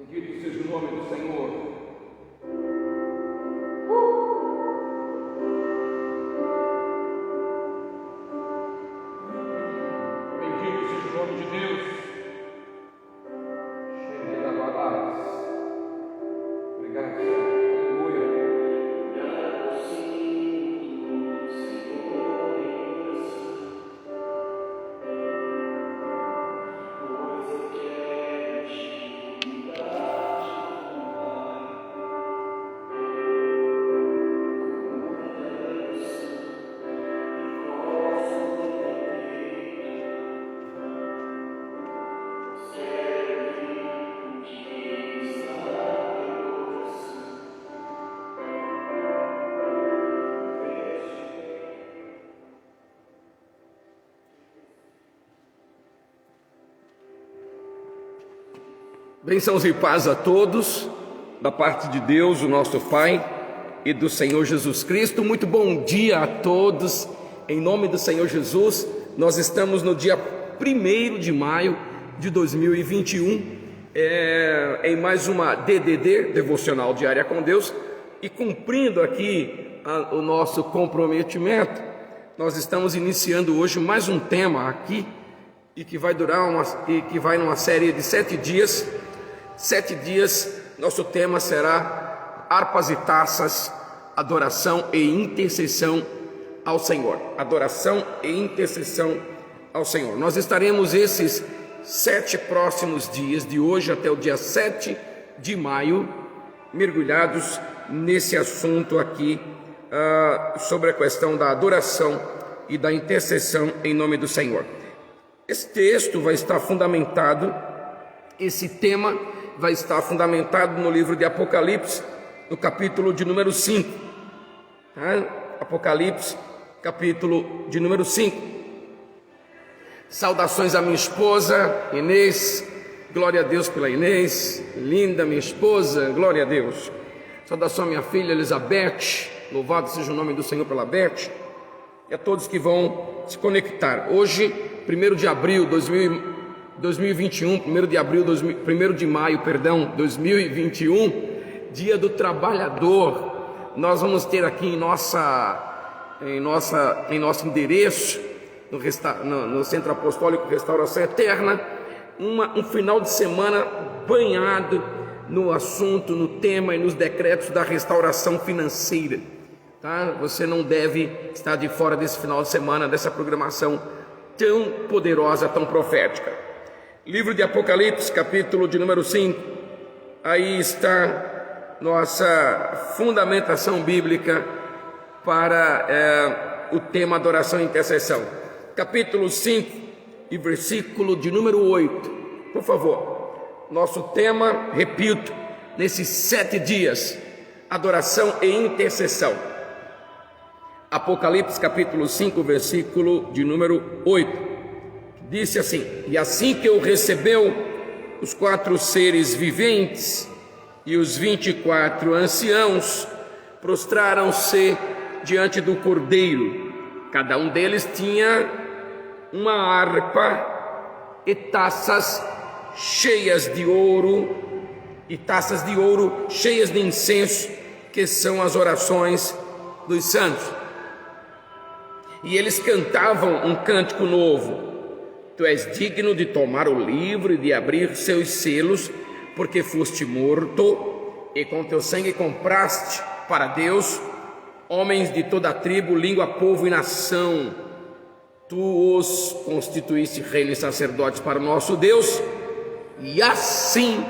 Bendito seja o nome do Senhor. Bendito seja o nome de Deus. Obrigado, Senhor. Bênçãos e paz a todos, da parte de Deus, o nosso Pai, e do Senhor Jesus Cristo. Muito bom dia a todos, em nome do Senhor Jesus. Nós estamos no dia 1º de maio de 2021, em mais uma DDD, Devocional Diária com Deus, e cumprindo aqui o nosso comprometimento, nós estamos iniciando hoje mais um tema aqui, e que vai numa série de 7 dias. 7 dias, nosso tema será harpas e taças, adoração e intercessão ao Senhor. Adoração e intercessão ao Senhor. Nós estaremos esses 7 próximos dias, de hoje até o dia 7 de maio, mergulhados nesse assunto aqui, sobre a questão da adoração e da intercessão em nome do Senhor. Esse texto vai estar fundamentado, esse tema vai estar fundamentado no livro de Apocalipse, no capítulo de número 5. Apocalipse, capítulo de número 5. Saudações à minha esposa, Inês. Glória a Deus pela Inês, linda minha esposa, glória a Deus. Saudação à minha filha Elizabeth, louvado seja o nome do Senhor pela Beth. E a todos que vão se conectar. Hoje, 1º de abril de 2021, 1º de maio, 2021, Dia do Trabalhador. Nós vamos ter aqui em nosso endereço, no Centro Apostólico Restauração Eterna, um final de semana banhado no assunto, no tema e nos decretos da restauração financeira. Você não deve estar de fora desse final de semana, dessa programação tão poderosa, tão profética. Livro de Apocalipse, capítulo de número 5. Aí está nossa fundamentação bíblica para o tema adoração e intercessão. Capítulo 5 e versículo de número 8. Por favor, nosso tema, repito, nesses 7 dias, adoração e intercessão. Apocalipse capítulo 5, versículo de número 8, disse assim: e assim que o recebeu, os 4 seres viventes e os 24 anciãos prostraram-se diante do Cordeiro. Cada um deles tinha uma harpa e taças cheias de ouro, cheias de incenso, que são as orações dos santos. E eles cantavam um cântico novo: Tu és digno de tomar o livro e de abrir seus selos, porque foste morto e com teu sangue compraste para Deus homens de toda a tribo, língua, povo e nação. Tu os constituíste reino e sacerdotes para o nosso Deus, e assim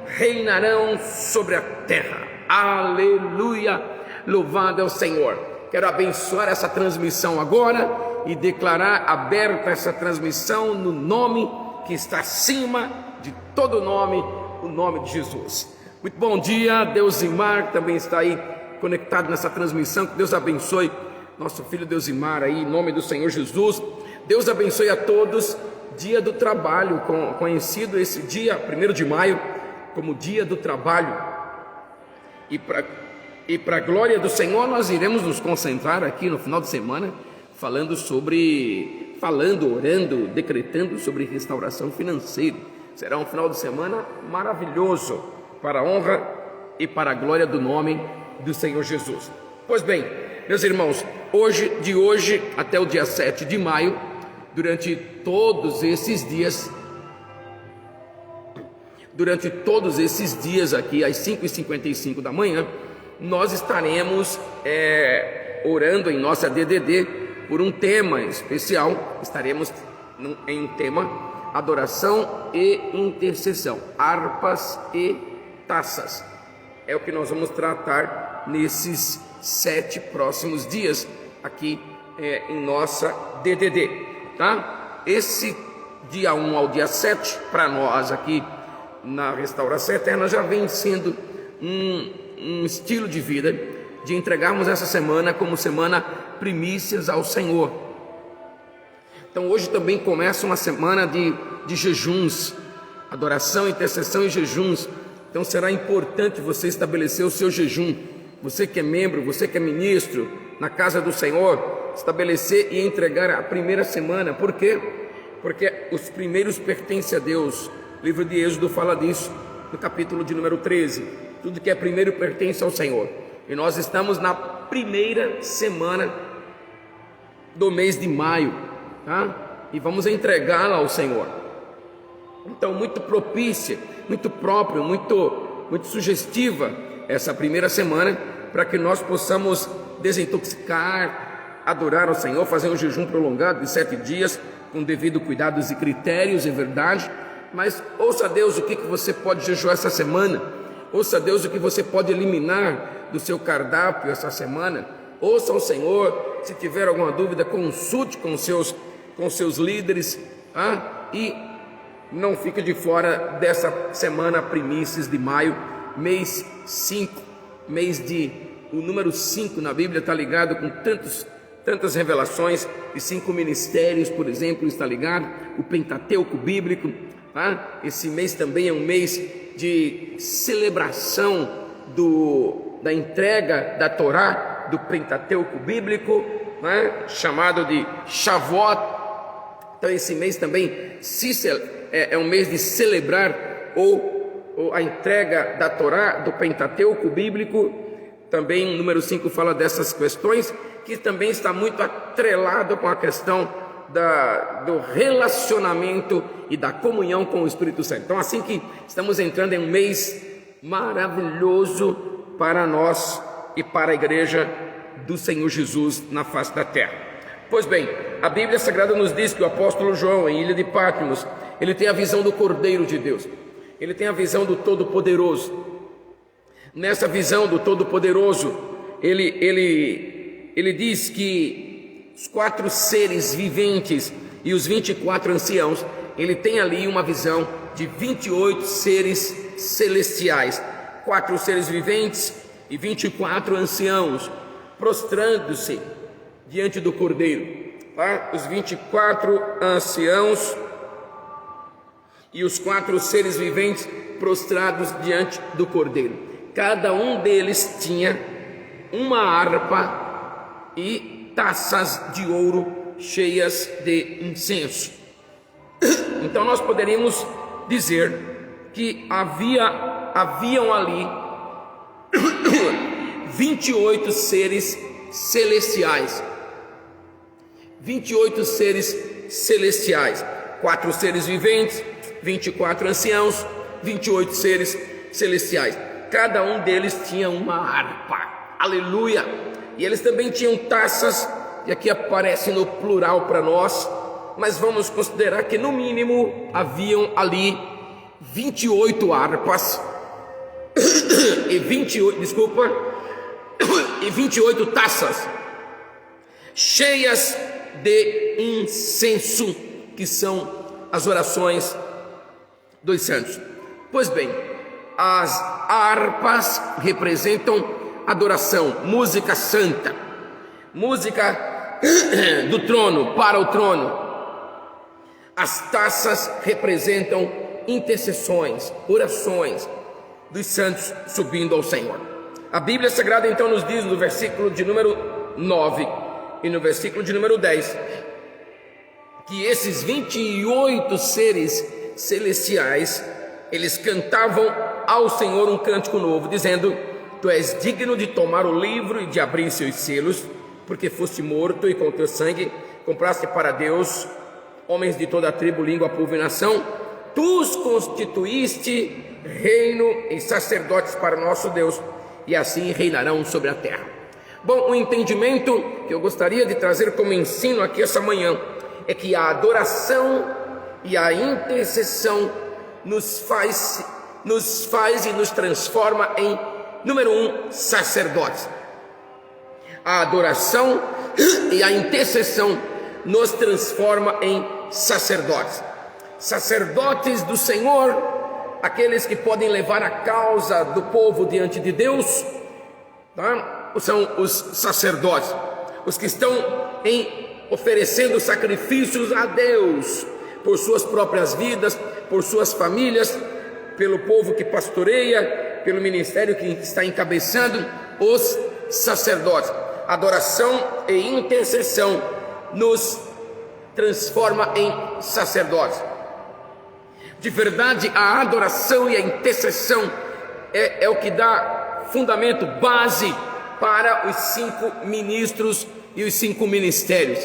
reinarão sobre a terra. Aleluia! Louvado é o Senhor. Quero abençoar essa transmissão agora e declarar aberta essa transmissão no nome que está acima de todo nome, o nome de Jesus. Muito bom dia, Deusimar também está aí conectado nessa transmissão. Que Deus abençoe nosso filho Deusimar aí, em nome do Senhor Jesus. Deus abençoe a todos. Dia do trabalho, conhecido esse dia 1º de maio como dia do trabalho. E para a glória do Senhor, nós iremos nos concentrar aqui no final de semana falando, orando, decretando sobre restauração financeira. Será um final de semana maravilhoso para a honra e para a glória do nome do Senhor Jesus. Pois bem, meus irmãos, de hoje até o dia 7 de maio, durante todos esses dias aqui, às 5h55 da manhã, nós estaremos orando em nossa DDD por um tema especial. Estaremos em um tema adoração e intercessão, harpas e taças. É o que nós vamos tratar nesses 7 próximos dias aqui em nossa DDD, tá? Esse dia 1 ao dia 7, para nós aqui na Restauração Eterna, já vem sendo um estilo de vida, de entregarmos essa semana como semana primícias ao Senhor. Então hoje também começa uma semana de jejuns, adoração, intercessão e jejuns. Então será importante você estabelecer o seu jejum. Você que é membro, você que é ministro na casa do Senhor, estabelecer e entregar a primeira semana. Por quê? Porque os primeiros pertencem a Deus. O livro de Êxodo fala disso, no capítulo de número 13. Tudo que é primeiro pertence ao Senhor. E nós estamos na primeira semana do mês de maio, tá? E vamos entregá-la ao Senhor. Então, muito propícia, muito próprio, muito sugestiva essa primeira semana, para que nós possamos desintoxicar, adorar ao Senhor, fazer um jejum prolongado de 7 dias, com devido cuidados e critérios, é verdade. Mas ouça a Deus o que você pode jejuar essa semana. Ouça a Deus o que você pode eliminar do seu cardápio essa semana. Ouça ao Senhor. Se tiver alguma dúvida, consulte com seus líderes, e não fique de fora dessa semana primícias de maio, mês 5, o número 5 na Bíblia está ligado com tantas revelações, e 5 ministérios, por exemplo, está ligado, o Pentateuco bíblico. Esse mês também é um mês de celebração da entrega da Torá, do Pentateuco bíblico, chamado de Shavuot. Então esse mês também é um mês de celebrar a entrega da Torá, do Pentateuco bíblico. Também o número 5 fala dessas questões, que também está muito atrelado com a questão do relacionamento e da comunhão com o Espírito Santo. Então, assim que estamos entrando em um mês maravilhoso para nós e para a igreja do Senhor Jesus na face da terra. Pois bem, a Bíblia Sagrada nos diz que o apóstolo João, em Ilha de Patmos, ele tem a visão do Cordeiro de Deus, ele tem a visão do Todo-Poderoso. Nessa visão do Todo-Poderoso, ele diz que os 4 seres viventes e os 24 anciãos, ele tem ali uma visão de 28 seres celestiais, 4 seres viventes e 24 anciãos, prostrando-se diante do Cordeiro. Os 24 anciãos e os 4 seres viventes prostrados diante do Cordeiro. Cada um deles tinha uma harpa e taças de ouro cheias de incenso. Então nós poderíamos dizer que haviam ali 28 seres celestiais. 28 seres celestiais, 4 seres viventes, 24 anciãos, 28 seres celestiais. Cada um deles tinha uma harpa. Aleluia! E eles também tinham taças, e aqui aparece no plural para nós, mas vamos considerar que no mínimo haviam ali 28 harpas e 28 taças cheias de incenso, que são as orações dos santos. Pois bem, as harpas representam adoração, música santa, música do trono, para o trono. As taças representam intercessões, orações dos santos subindo ao Senhor. A Bíblia Sagrada então nos diz no versículo de número 9 e no versículo de número 10 que esses 28 seres celestiais, eles cantavam ao Senhor um cântico novo, dizendo: Tu és digno de tomar o livro e de abrir seus selos, porque foste morto e com teu sangue compraste para Deus homens de toda a tribo, língua, povo e nação. Tu os constituíste reino e sacerdotes para o nosso Deus, e assim reinarão sobre a terra. Bom, o entendimento que eu gostaria de trazer como ensino aqui essa manhã é que a adoração e a intercessão nos faz e nos transforma em, número 1, sacerdotes. A adoração e a intercessão nos transforma em sacerdotes. Sacerdotes do Senhor, aqueles que podem levar a causa do povo diante de Deus, tá? São os sacerdotes, os que estão oferecendo sacrifícios a Deus, por suas próprias vidas, por suas famílias, pelo povo que pastoreia, pelo ministério que está encabeçando, os sacerdotes. Adoração e intercessão nos transforma em sacerdotes. De verdade, a adoração e a intercessão é o que dá fundamento, base para os 5 ministros e os 5 ministérios,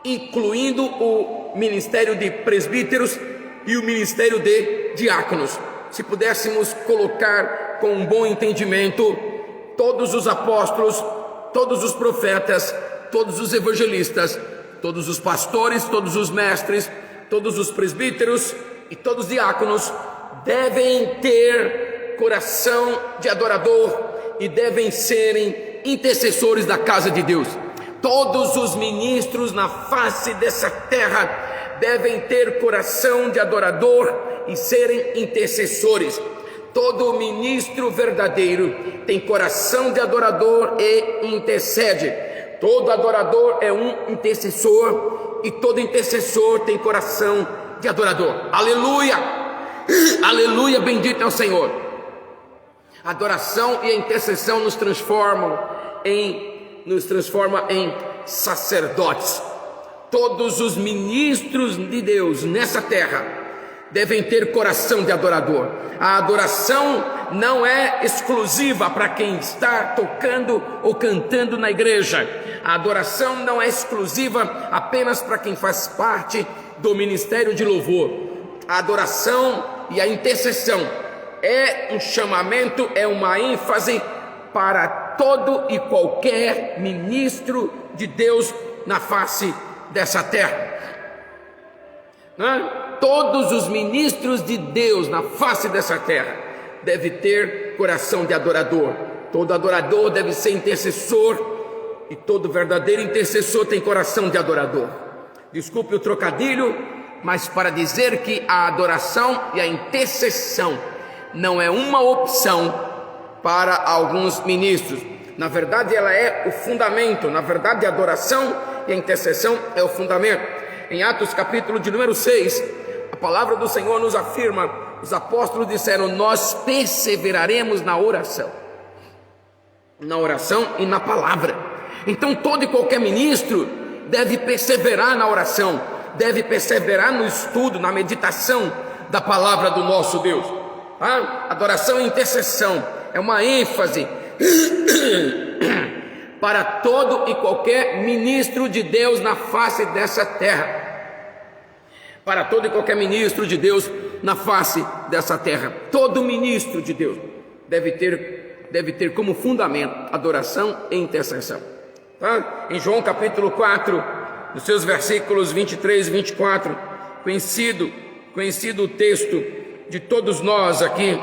incluindo o ministério de presbíteros e o ministério de diáconos. Se pudéssemos colocar com um bom entendimento, todos os apóstolos, todos os profetas, todos os evangelistas, todos os pastores, todos os mestres, todos os presbíteros e todos os diáconos devem ter coração de adorador e devem serem intercessores da casa de Deus. Todos os ministros na face dessa terra devem ter coração de adorador e serem intercessores. Todo ministro verdadeiro tem coração de adorador e intercede. Todo adorador é um intercessor e todo intercessor tem coração de adorador. Aleluia! Aleluia, bendito é o Senhor. A adoração e a intercessão nos transforma em sacerdotes. Todos os ministros de Deus nessa terra devem ter coração de adorador. A adoração não é exclusiva para quem está tocando ou cantando na igreja. A adoração não é exclusiva apenas para quem faz parte do ministério de louvor. A adoração e a intercessão é um chamamento, é uma ênfase para todo e qualquer ministro de Deus na face dessa terra. Todos os ministros de Deus na face dessa terra devem ter coração de adorador. Todo adorador deve ser intercessor, e todo verdadeiro intercessor tem coração de adorador. Desculpe o trocadilho, mas para dizer que a adoração e a intercessão não é uma opção para alguns ministros. Na verdade, ela é o fundamento. Na verdade, a adoração e a intercessão é o fundamento. Em Atos capítulo de número 6, a palavra do Senhor nos afirma, os apóstolos disseram: nós perseveraremos na oração e na palavra. Então todo e qualquer ministro deve perseverar na oração, deve perseverar no estudo, na meditação da palavra do nosso Deus. Adoração e intercessão é uma ênfase para todo e qualquer ministro de Deus na face dessa terra. Para todo e qualquer ministro de Deus na face dessa terra. Todo ministro de Deus deve ter como fundamento adoração e intercessão. Em João capítulo 4, nos seus versículos 23 e 24, conhecido o texto de todos nós aqui,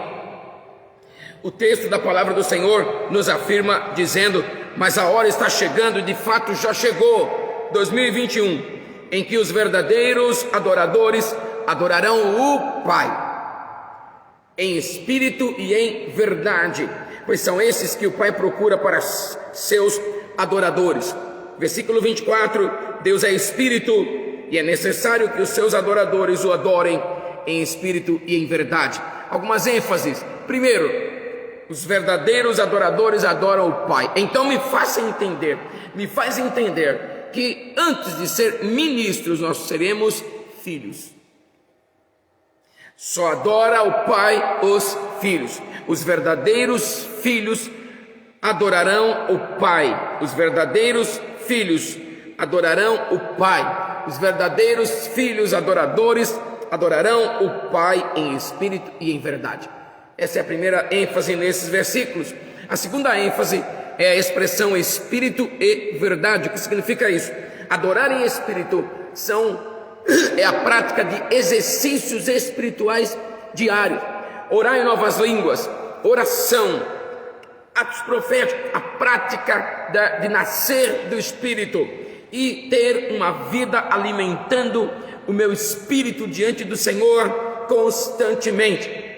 o texto da palavra do Senhor nos afirma dizendo: mas a hora está chegando, e de fato já chegou, 2021, em que os verdadeiros adoradores adorarão o Pai em espírito e em verdade, pois são esses que o Pai procura para seus adoradores. Versículo 24: Deus é espírito e é necessário que os seus adoradores o adorem em espírito e em verdade. Algumas ênfases. Primeiro, os verdadeiros adoradores adoram o Pai. Então me faz entender que antes de ser ministros nós seremos filhos. Só adora o Pai os filhos. Os verdadeiros filhos adorarão o Pai. Os verdadeiros filhos adorarão o Pai. Os verdadeiros filhos adoradores adorarão o Pai em espírito e em verdade. Essa é a primeira ênfase nesses versículos. A segunda ênfase é a expressão espírito e verdade. O que significa isso? Adorar em espírito é a prática de exercícios espirituais diários. Orar em novas línguas, oração, atos proféticos, a prática de nascer do Espírito e ter uma vida alimentando o meu espírito diante do Senhor constantemente.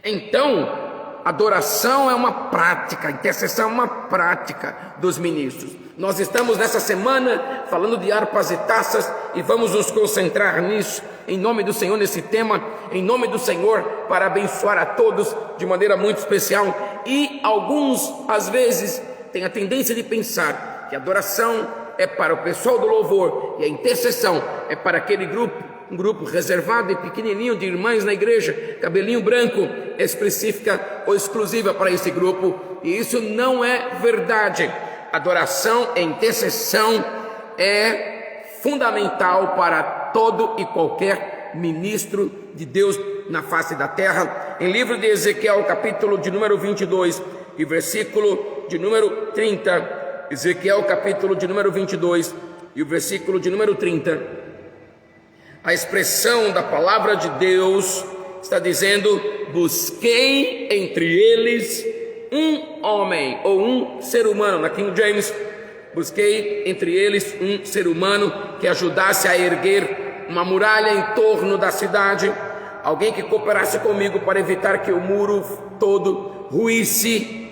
Então, adoração é uma prática, intercessão é uma prática dos ministros. Nós estamos nessa semana falando de harpas e taças e vamos nos concentrar nisso, em nome do Senhor, nesse tema, em nome do Senhor, para abençoar a todos de maneira muito especial. E alguns, às vezes, têm a tendência de pensar que a adoração é para o pessoal do louvor e a intercessão é para aquele grupo, um grupo reservado e pequenininho de irmãs na igreja, cabelinho branco, específica ou exclusiva para esse grupo, e isso não é verdade. Adoração e intercessão é fundamental para todo e qualquer ministro de Deus na face da terra. Em livro de Ezequiel, capítulo de número 22 e versículo de número 30, Ezequiel capítulo de número 22 e o versículo de número 30, a expressão da palavra de Deus está dizendo: busquei entre eles um homem ou um ser humano. Na King James, busquei entre eles um ser humano que ajudasse a erguer uma muralha em torno da cidade, alguém que cooperasse comigo para evitar que o muro todo ruísse,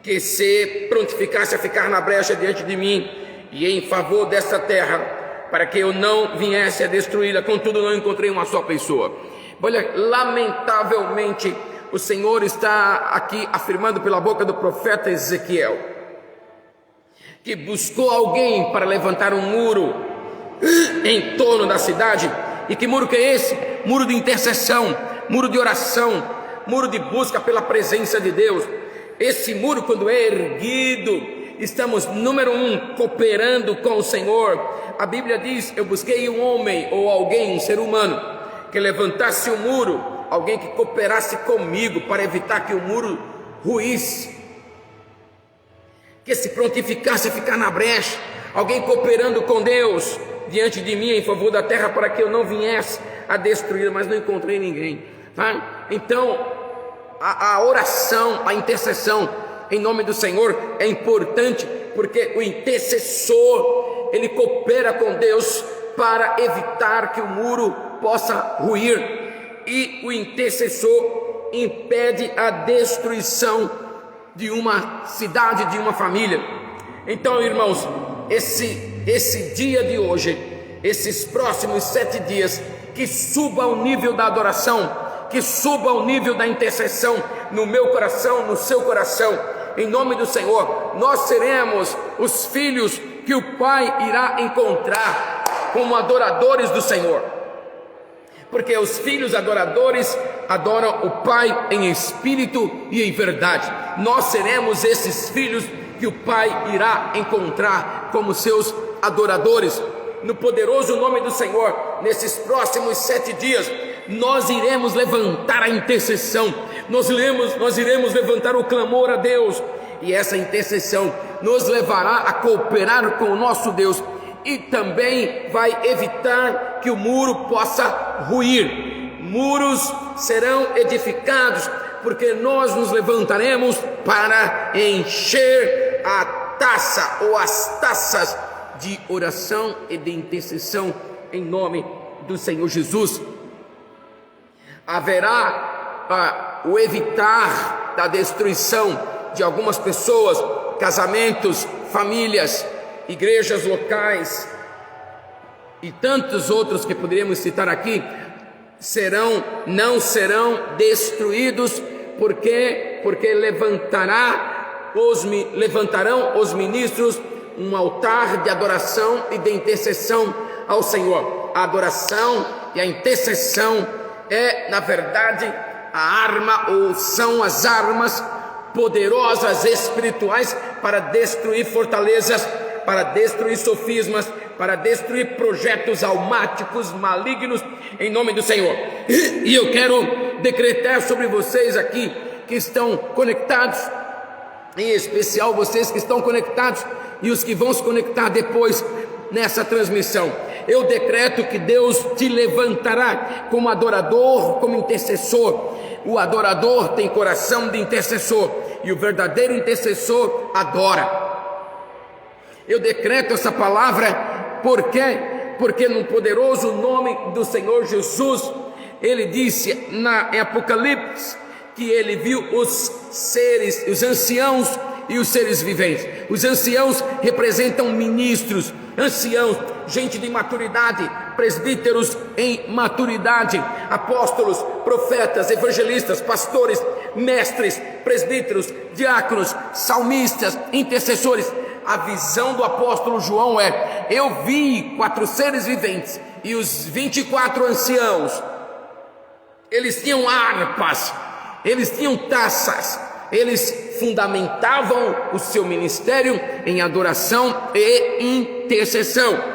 que se prontificasse a ficar na brecha diante de mim e em favor dessa terra, para que eu não viesse a destruí-la. Contudo, não encontrei uma só pessoa. Olha, lamentavelmente, o Senhor está aqui afirmando pela boca do profeta Ezequiel que buscou alguém para levantar um muro em torno da cidade. E que muro que é esse? Muro de intercessão, muro de oração, muro de busca pela presença de Deus. Esse muro, quando é erguido, estamos, número um, cooperando com o Senhor. A Bíblia diz: eu busquei um homem ou alguém, um ser humano, que levantasse o muro, alguém que cooperasse comigo para evitar que o muro ruísse, que se prontificasse a ficar na brecha, alguém cooperando com Deus diante de mim em favor da terra, para que eu não viesse a destruí-la. Mas não encontrei ninguém, tá? Então a oração, a intercessão em nome do Senhor é importante, porque o intercessor, ele coopera com Deus para evitar que o muro possa ruir, e o intercessor impede a destruição de uma cidade, de uma família. Então, irmãos, esse dia de hoje, esses próximos 7 dias, que suba ao nível da adoração, que suba ao nível da intercessão no meu coração, no seu coração, em nome do Senhor. Nós seremos os filhos que o Pai irá encontrar como adoradores do Senhor, porque os filhos adoradores adoram o Pai em espírito e em verdade. Nós seremos esses filhos que o Pai irá encontrar como seus adoradores. No poderoso nome do Senhor, nesses próximos 7 dias, nós iremos levantar a intercessão, nós iremos levantar o clamor a Deus, e essa intercessão nos levará a cooperar com o nosso Deus, e também vai evitar que o muro possa ruir. Muros serão edificados, porque nós nos levantaremos para encher a taça ou as taças de oração e de intercessão em nome do Senhor Jesus. Haverá o evitar da destruição de algumas pessoas, casamentos, famílias, igrejas locais e tantos outros que poderíamos citar aqui, não serão destruídos, porque levantarão os ministros um altar de adoração e de intercessão ao Senhor. A adoração e a intercessão é, na verdade, a arma, ou são as armas poderosas espirituais para destruir fortalezas, para destruir sofismas, para destruir projetos almáticos, malignos, em nome do Senhor. E eu quero decretar sobre vocês aqui que estão conectados, em especial vocês que estão conectados e os que vão se conectar depois nessa transmissão. Eu decreto que Deus te levantará como adorador, como intercessor. O adorador tem coração de intercessor, e o verdadeiro intercessor adora. Eu decreto essa palavra, porque no poderoso nome do Senhor Jesus, ele disse em Apocalipse que ele viu os anciãos e os seres viventes. Os anciãos representam ministros, anciãos, gente de maturidade, presbíteros em maturidade, apóstolos, profetas, evangelistas, pastores, mestres, presbíteros, diáconos, salmistas, intercessores. A visão do apóstolo João é: eu vi 4 seres viventes e os 24 anciãos, eles tinham harpas, eles tinham taças, eles fundamentavam o seu ministério em adoração e intercessão.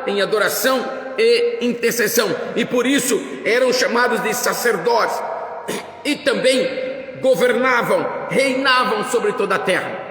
Em adoração e intercessão. E por isso eram chamados de sacerdotes. E também governavam, reinavam sobre toda a terra.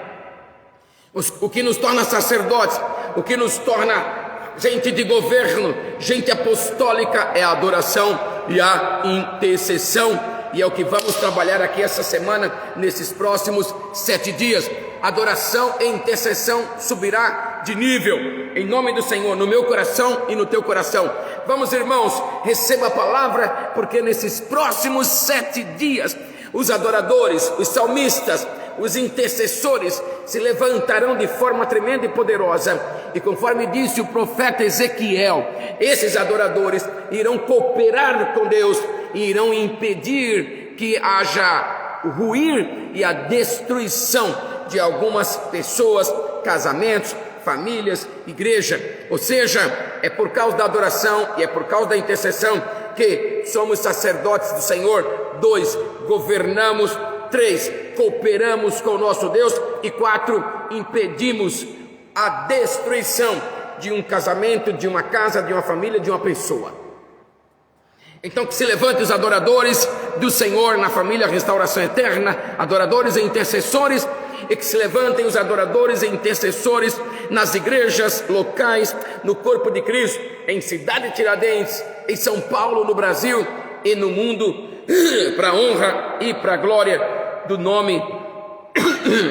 O que nos torna sacerdotes, o que nos torna gente de governo, gente apostólica, é a adoração e a intercessão. E é o que vamos trabalhar aqui essa semana, nesses próximos 7 dias. Adoração e intercessão subirá de nível, em nome do Senhor, no meu coração e no teu coração. Vamos, irmãos, receba a palavra, porque nesses próximos 7 dias, os adoradores, os salmistas, os intercessores se levantarão de forma tremenda e poderosa. E conforme disse o profeta Ezequiel, esses adoradores irão cooperar com Deus e irão impedir que haja o ruir e a destruição de algumas pessoas, casamentos, famílias, igreja. Ou seja, é por causa da adoração e é por causa da intercessão que somos sacerdotes do Senhor. 2, governamos. 3, cooperamos com o nosso Deus. E 4, impedimos a destruição de um casamento, de uma casa, de uma família, de uma pessoa. Então que se levante os adoradores do Senhor na família Restauração Eterna, adoradores e intercessores, e que se levantem os adoradores e intercessores nas igrejas locais, no corpo de Cristo, em Cidade Tiradentes, em São Paulo, no Brasil e no mundo, para a honra e para a glória do nome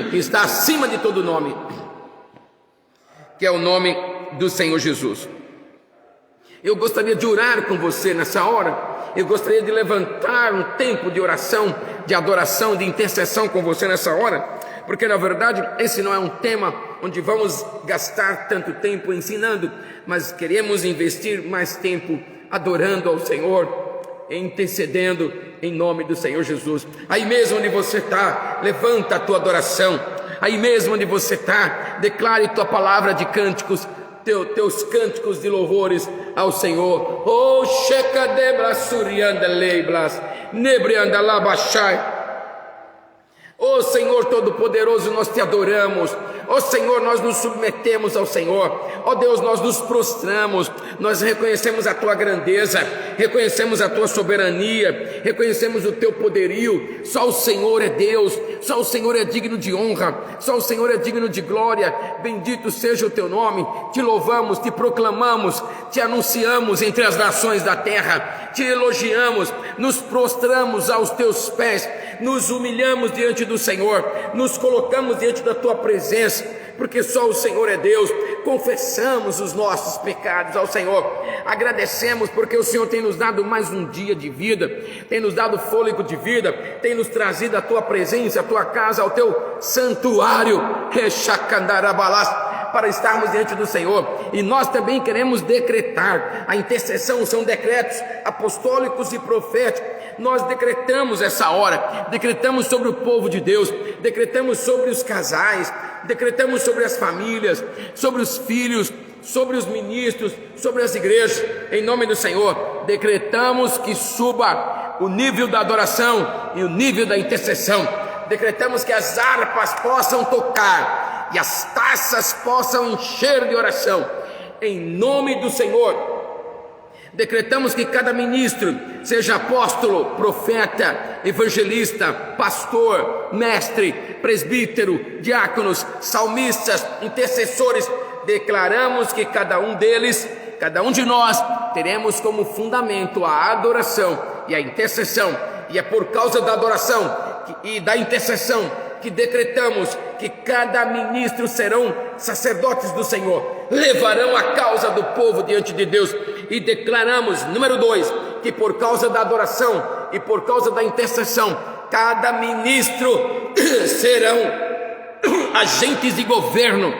que está acima de todo nome, que é o nome do Senhor Jesus. Eu gostaria de orar com você nessa hora. Eu gostaria de levantar um tempo de oração, de adoração, de intercessão com você nessa hora, porque na verdade esse não é um tema onde vamos gastar tanto tempo ensinando, mas queremos investir mais tempo adorando ao Senhor, intercedendo em nome do Senhor Jesus. Aí mesmo onde você está, levanta a tua adoração. Aí mesmo onde você está, declare tua palavra de cânticos, teus cânticos de louvores ao Senhor. Oh, shekadebra surianda leiblas, nebrianda labachai. Oh Senhor Todo-Poderoso, nós te adoramos. Oh Senhor, nós nos submetemos ao Senhor. Oh Deus, nós nos prostramos. Nós reconhecemos a tua grandeza, reconhecemos a tua soberania, reconhecemos o teu poderio. Só o Senhor é Deus, só o Senhor é digno de honra, só o Senhor é digno de glória. Bendito seja o teu nome. Te louvamos, te proclamamos, te anunciamos entre as nações da terra, te elogiamos, nos prostramos aos teus pés, nos humilhamos diante do Senhor, nos colocamos diante da tua presença, porque só o Senhor é Deus. Confessamos os nossos pecados ao Senhor, agradecemos porque o Senhor tem nos dado mais um dia de vida, tem nos dado fôlego de vida, tem nos trazido à tua presença, à tua casa, ao teu santuário, para estarmos diante do Senhor. E nós também queremos decretar a intercessão, são decretos apostólicos e proféticos. Nós decretamos essa hora, decretamos sobre o povo de Deus, decretamos sobre os casais, decretamos sobre as famílias, sobre os filhos, sobre os ministros, sobre as igrejas, em nome do Senhor. Decretamos que suba o nível da adoração e o nível da intercessão. Decretamos que as harpas possam tocar e as taças possam encher de oração, em nome do Senhor. Decretamos que cada ministro, seja apóstolo, profeta, evangelista, pastor, mestre, presbítero, diáconos, salmistas, intercessores, declaramos que cada um deles, cada um de nós, teremos como fundamento a adoração e a intercessão. E é por causa da adoração e da intercessão que decretamos que cada ministro serão sacerdotes do Senhor, levarão a causa do povo diante de Deus. E declaramos, número 2, que por causa da adoração e por causa da intercessão, cada ministro serão agentes de governo,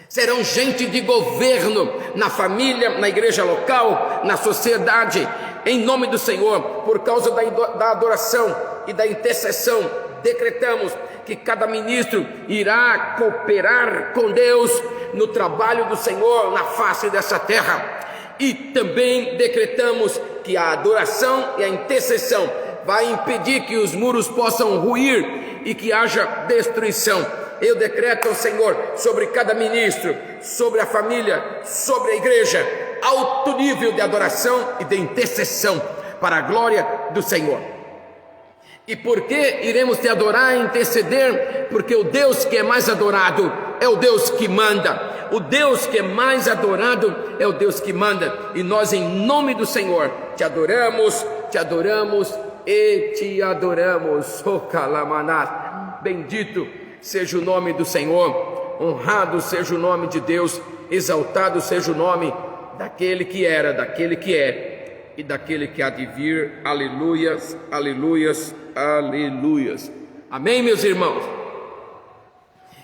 serão gente de governo na família, na igreja local, na sociedade, em nome do Senhor. Por causa da adoração e da intercessão, decretamos que cada ministro irá cooperar com Deus no trabalho do Senhor na face dessa terra. E também decretamos que a adoração e a intercessão vai impedir que os muros possam ruir e que haja destruição. Eu decreto ao Senhor sobre cada ministro, sobre a família, sobre a igreja, alto nível de adoração e de intercessão para a glória do Senhor. E por que iremos te adorar e interceder? Porque o Deus que é mais adorado é o Deus que manda. O Deus que é mais adorado é o Deus que manda. E nós, em nome do Senhor, te adoramos e te adoramos. Bendito seja o nome do Senhor, honrado seja o nome de Deus, exaltado seja o nome daquele que era, daquele que é e daquele que há de vir. Aleluias, aleluias, aleluias. Amém, meus irmãos?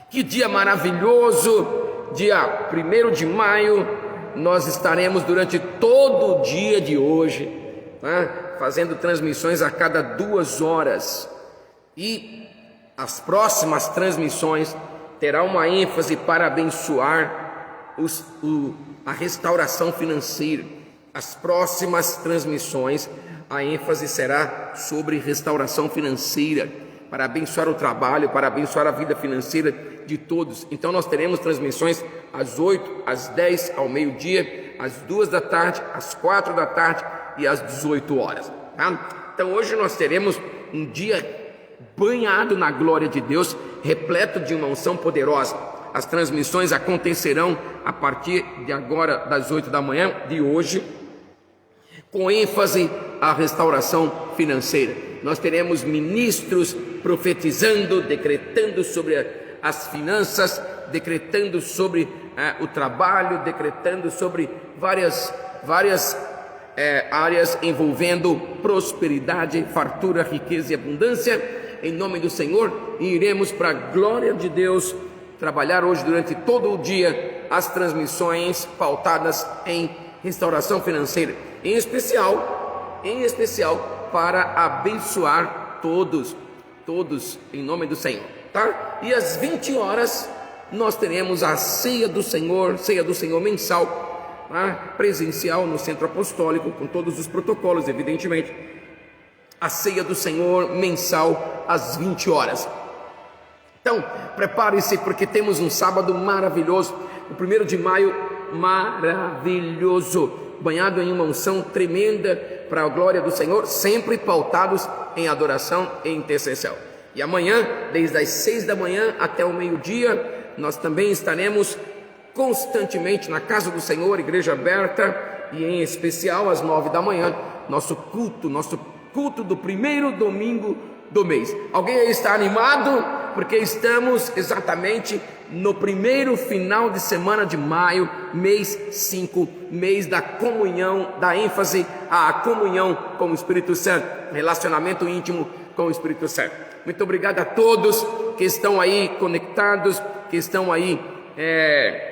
Que dia maravilhoso! Dia 1º de maio, nós estaremos durante todo o dia de hoje, fazendo transmissões a cada 2 horas. E as próximas transmissões terá uma ênfase para abençoar a restauração financeira. As próximas transmissões, a ênfase será sobre restauração financeira, para abençoar o trabalho, para abençoar a vida financeira de todos. Então nós teremos transmissões às 8, às 10, ao meio-dia, às 2 da tarde, às 4 da tarde e às 18 horas. Tá? Então hoje nós teremos um dia banhado na glória de Deus, repleto de uma unção poderosa. As transmissões acontecerão a partir de agora, das 8 da manhã de hoje, com ênfase à restauração financeira. Nós teremos ministros profetizando, decretando sobre as finanças, decretando sobre o trabalho, decretando sobre várias áreas envolvendo prosperidade, fartura, riqueza e abundância, em nome do Senhor. E iremos, para a glória de Deus, trabalhar hoje durante todo o dia as transmissões pautadas em restauração financeira, em especial para abençoar todos, em nome do Senhor, tá? E às 20 horas nós teremos a ceia do Senhor mensal, tá? Presencial no Centro Apostólico, com todos os protocolos, evidentemente. A ceia do Senhor mensal às 20 horas. Então, prepare-se, porque temos um sábado maravilhoso, o 1º de maio maravilhoso, banhado em uma unção tremenda para a glória do Senhor, sempre pautados em adoração e intercessão. E amanhã, desde as 6 da manhã até o meio-dia, nós também estaremos constantemente na casa do Senhor, igreja aberta, e em especial às 9 da manhã, nosso culto do primeiro domingo do mês. Alguém aí está animado? porque estamos exatamente no primeiro final de semana de maio, mês 5, mês da comunhão, da ênfase à comunhão com o Espírito Santo, relacionamento íntimo com o Espírito Santo. Muito obrigado a todos que estão aí conectados, que estão aí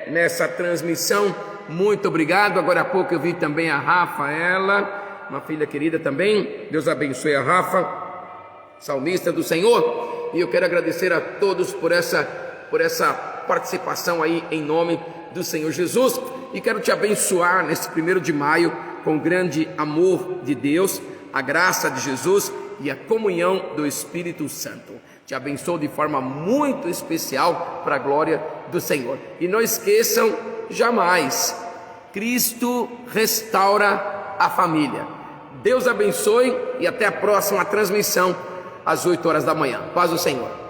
nessa transmissão. Muito obrigado. Agora há pouco eu vi também a Rafaela, uma filha querida também. Deus abençoe a Rafa, salmista do Senhor. E eu quero agradecer a todos por essa participação aí em nome do Senhor Jesus. E quero te abençoar nesse 1º de maio com o grande amor de Deus, a graça de Jesus e a comunhão do Espírito Santo. Te abençoo de forma muito especial para a glória do Senhor. E não esqueçam jamais, Cristo restaura a família. Deus abençoe e até a próxima transmissão às 8 horas da manhã. Paz do Senhor.